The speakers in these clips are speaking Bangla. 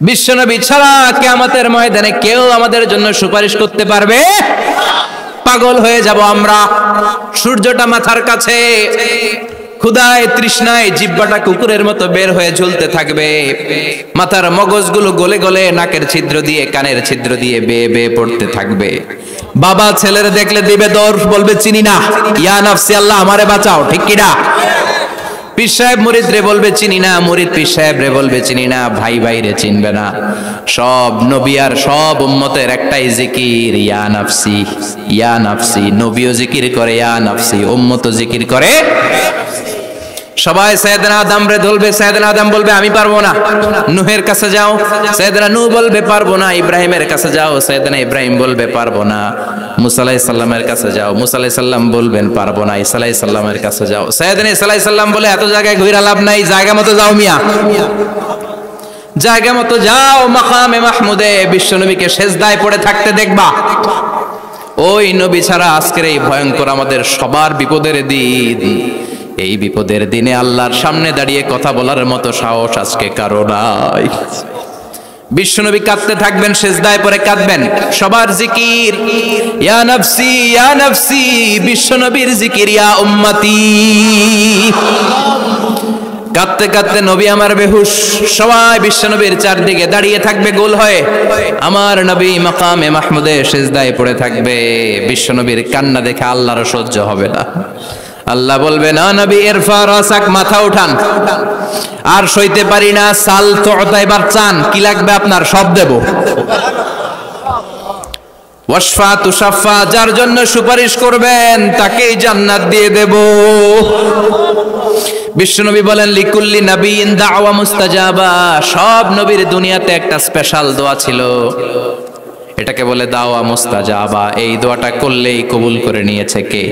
বিশ্বনবী ছাড়া কিয়ামতের ময়দানে কেউ আমাদের জন্য সুপারিশ করতে পারবে? পাগল হয়ে যাব আমরা। সূর্যটা মাথার কাছে, ক্ষুধায় তৃষ্ণায় জিহ্বাটা কুকুরের মতো বের হয়ে ঝুলতে থাকবে, মাথার মগজগুলো গলে গলে নাকের ছিদ্র দিয়ে কানের ছিদ্র দিয়ে বেয়ে বেয়ে পড়তে থাকবে। বাবা ছেলের দেখলে দিবে দৌড়, বলবে চিনি না, ইয়া নাফসি আল্লাহ আমারে বাঁচাও, ঠিক কিনা? পীর সাহেব মুরিদ রে বলবে চিনি না, মুরিদ পীর সাহেব রে বলবে চিনি না, ভাই ভাই রে চিনবে না। সব নবী আর সব উম্মতের একটাই জিকির, ইয়া নাফসি ইয়া নাফসি। নবীও জিকির করে ইয়া নাফসি, উম্মতও জিকির করে। সবাই সাইয়েদনা আদম রে ধরবে, সাইয়েদনা আদম বলবে আমি পারবো না। নূহের কাছে যাও, সাইয়েদনা নূহ বলবে পারবো না। ইব্রাহিমের কাছে যাও, সাইয়েদনা ইব্রাহিম বলবে পারবো না। মুসা আলাইহিস সালামের কাছে যাও, মুসা আলাইহিস সালাম বলবেন পারবো না। ঈসা আলাইহিস সালামের কাছে যাও, সাইয়েদনা ঈসা আলাইহিস সালাম বলে এত জায়গায় ঘুরে লাভ নাই, জায়গা মতো যাও মিয়া, জায়গা মতো যাও। মাকামে মাহমুদে বিশ্বনবীকে সেজদায় পড়ে থাকতে দেখবা। ওই নবী ছাড়া আজকের এই ভয়ঙ্কর আমাদের সবার বিপদের দিন, এই বিপদের দিনে আল্লাহর সামনে দাঁড়িয়ে কথা বলার মতো সাহস আজকে কারো নাই। বিশ্বনবী কাঁদতে থাকবেন, সেজদায় পড়ে কাঁদবেন। সবার জিকির ইয়া নাফসি ইয়া নাফসি, বিশ্বনবীর জিকির ইয়া উম্মতি। কাঁদতে কাঁদতে নবী আমার বেহুশ, সবাই বিশ্বনবীর চারদিকে দাঁড়িয়ে থাকবে গোল হয়ে। আমার নবী মাকামে মাহমুদে সেজদায় পড়ে থাকবে। বিশ্বনবীর কান্না দেখে আল্লাহর সহ্য হবে না। আল্লাহ বলবে না নবী ইরফা রাসাক, মাথা উঠান, আর সইতে পারি না। সাল তুতা, এবার চান, কি লাগবে আপনার সব দেব। ওয়াশফা তুশাফা, যার জন্য সুপারিশ করবেন তাকেই জান্নাত দিয়ে দেব। বিশ্বনবী বলেন লিকুল্লি নবিয়িন দাওয়া মুস্তাজাবা, সব নবীর দুনিয়াতে একটা স্পেশাল দোয়া ছিল, এটাকে বলে দাওয়া মুস্তাজাবা। এই দোয়াটা করলেই কবুল করে নিয়েছে কে?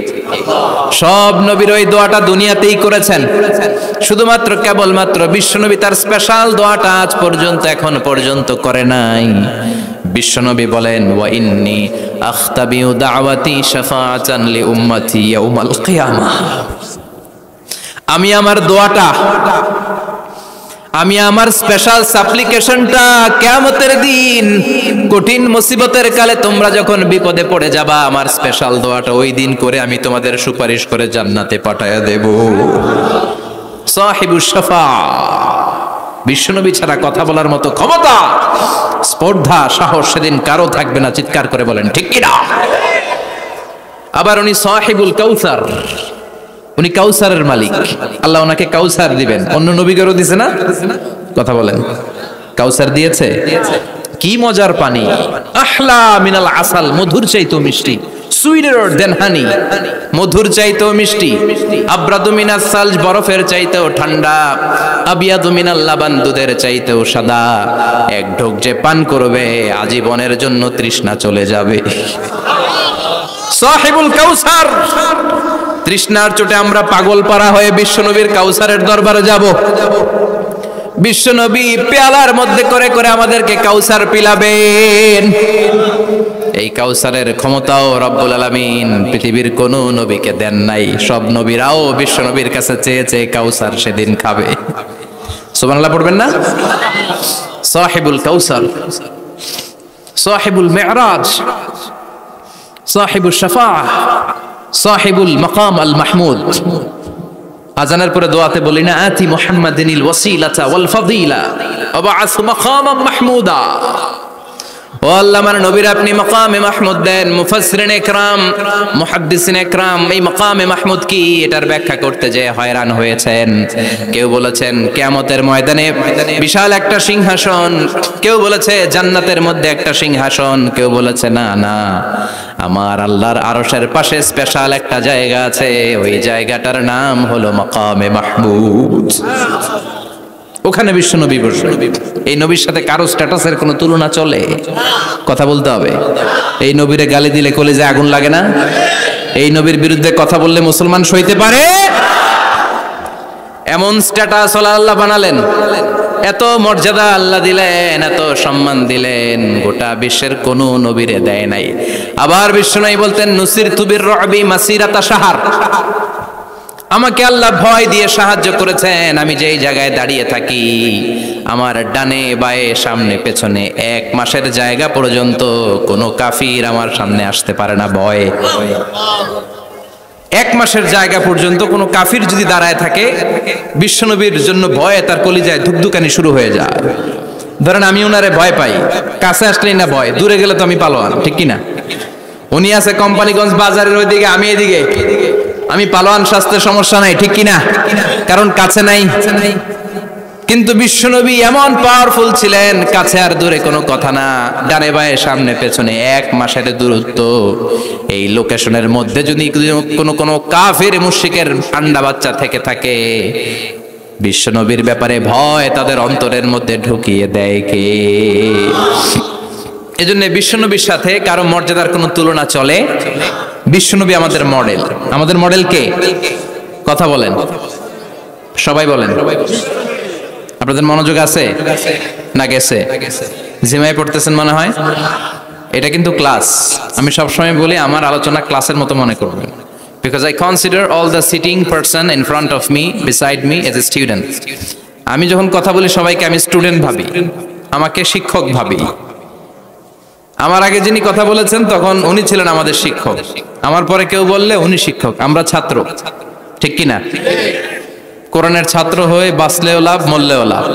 সব নবীর ওই দোয়াটা দুনিয়াতেই করেছেন, শুধুমাত্র কেবলমাত্র বিশ্বনবী তার স্পেশাল দোয়াটা আজ পর্যন্ত এখন পর্যন্ত করে নাই। বিশ্বনবী বলেন ওয়া ইন্নী আখতাবিউ দাওয়াতি শাফাআতান লি উম্মতি ইয়াউমাল কিয়ামাহ, আমি আমার দোয়াটা, আমি আমার স্পেশাল সাপ্লিকেশনটা কিয়ামতের দিন কঠিন মুসিবতের কালে তোমরা যখন বিপদে পড়ে যাবা, আমার স্পেশাল দোয়াটা ওই দিন করে আমি তোমাদের সুপারিশ করে জান্নাতে পাঠায়া দেব। সাহিবুশ শাফা, বিশ্বনবী ছাড়া কথা বলার মতো ক্ষমতা, স্পর্ধা, সাহস সেদিন কারো থাকবে না। চিৎকার করে বলেন ঠিক কিনা? আবার উনি সাহিবুল কাউসার, উনি কাউসারের মালিক। আল্লাহ ওনাকে কাউসার দিবেন, অন্য নবীদেরও দিছে না? কথা বলেন, কাউসার দিয়েছে। কি মজার পানি, আহলা মিনাল আসাল, মধুর চাইতেও মিষ্টি। সুইটার দেন হানি, মধুর চাইতেও মিষ্টি। আব্রাদু মিনাস সালজ, বরফের চাইতেও ঠান্ডা। আবিয়াদু মিনাল লাবান, দুধের চাইতেও সাদা। এক ঢোক যে পান করবে আজীবনের জন্য তৃষ্ণা চলে যাবে। সাহিবুল কাউসার, তৃষ্ণার চোটে আমরা পাগল পারা হয়ে বিশ্বনবীর কাউসারের দরবারে যাব। বিশ্বনবী পেয়ালার মধ্যে করে করে আমাদেরকে কাউসার পিলাবেন। এই কাউসারের ক্ষমতাও রব্বুল আলামিন পৃথিবীর কোন নবীকে দেন নাই। সব নবীরাও বিশ্বনবীর কাছে চেয়ে চেয়ে কাউসার সেদিন খাবে। সুবহানাল্লাহ পড়বেন না? সাহিবুল কাউসার, সাহিবুল মিরাজ, সাহিবুশ শাফাআহ, সাহিবুল মাকাম আল মাহমুদ। আজানের পরে দোয়াতে বলি না আতি মুহাম্মাদিনিল ওয়াসিলাতা ওয়াল ফাদিলা ওয়া বা'আসু মাকামান মাহমুদা। ও আল্লাহ, আমার নবীর আপনি মাকামে মাহমুদ দেন। মুফাসসিরিন ইকরাম, মুহাদ্দিসিন ইকরাম এই মাকামে মাহমুদ কি এটার ব্যাখ্যা করতে যে হয়রান হয়েছেন। কেউ বলেছেন কিয়ামতের ময়দানে বিশাল একটা সিংহাসন, কেউ বলেছে জান্নাতের মধ্যে একটা সিংহাসন, কেউ বলেছে না না, আমার আল্লাহর আরশের পাশে স্পেশাল একটা জায়গা আছে, ওই জায়গাটার নাম হলো মাকামে মাহমুদ। ওখানে বিশ্বনবী বসবে। এই নবীর সাথে কারো স্ট্যাটাসের কোনো তুলনা চলে? কথা বলতে হবে। এই নবীরে গালি দিলে কলিজায় আগুন লাগে না? এই নবীর বিরুদ্ধে কথা বললে মুসলমান সইতে পারে? এমন স্ট্যাটাস আল্লাহ বানালেন, এত মর্যাদা আল্লাহ দিলেন, এত সম্মান দিলেন, গোটা বিশ্বের কোন নবীরে দেয় নাই। আবার বিশ্বনবী বলতেন নুসিরতু বির রুবি মাসিরাতা শাহর, আমাকে আল্লাহ ভয় দিয়ে সাহায্য করেছেন। আমি যেই জায়গায় দাঁড়িয়ে থাকি, আমার ডানে বায়ে সামনে পেছনে 1 মাসের জায়গা পর্যন্ত কোনো কাফির আমার সামনে আসতে পারে না ভয়ে। 1 মাসের জায়গা পর্যন্ত কোনো কাফির যদি দাঁড়ায় থাকে, বিশ্বনবীর জন্য ভয়ে তার কলিজায় ধুকধুকানি শুরু হয়ে যায়। ধরেন আমি ওনারে ভয় পাই, কাছে আসলেই না ভয়, দূরে গেলে তো আমি পালোয়ান, ঠিক কিনা? উনি আছে কোম্পানিগঞ্জ বাজারের ওইদিকে, আমি এদিকে, আমি পালোয়ান, স্বাস্থ্যের সমস্যা নাই, ঠিক কিনা? কারণ কাছে নাই। কিন্তু বিশ্বনবী এমন পাওয়ারফুল ছিলেন, কাছে আর দূরে কোনো কথা না, ডানে বায়ে সামনে পেছনে 1 মাসের দূরত্ব। এই লোকেশনের মধ্যে যদি কোনো কাফির মুশরিকের আন্ডা বাচ্চা থেকে থাকে, বিশ্বনবীর ব্যাপারে ভয় তাদের অন্তরের মধ্যে ঢুকিয়ে দেয় কে? এজন্য বিশ্বনবীর সাথে কারো মর্যাদার কোনো তুলনা চলে? বিশ্বনবী আমাদের মডেল। আমাদের মডেল কে? কথা বলেন, সবাই বলেন। আপনাদের মনোযোগ আছে না গেছে? জিমায় পড়তেছেন মনে হয়। এটা কিন্তু ক্লাস। আমি সবসময় বলি আমার আলোচনা ক্লাসের মতো মনে করবেন, because I consider all the sitting person in front of me, beside me as a student. আমি যখন কথা বলি সবাইকে আমি স্টুডেন্ট ভাবি, আমাকে শিক্ষক ভাবি। আমার আগে যিনি কথা বলেছেন তখন উনি ছিলেন আমাদের শিক্ষক, আমার পরে কেউ বললে উনি শিক্ষক, আমরা ছাত্র, ঠিক কিনা? কোরআনের ছাত্র হয়ে বাঁচলেও লাভ, মরলেও লাভ।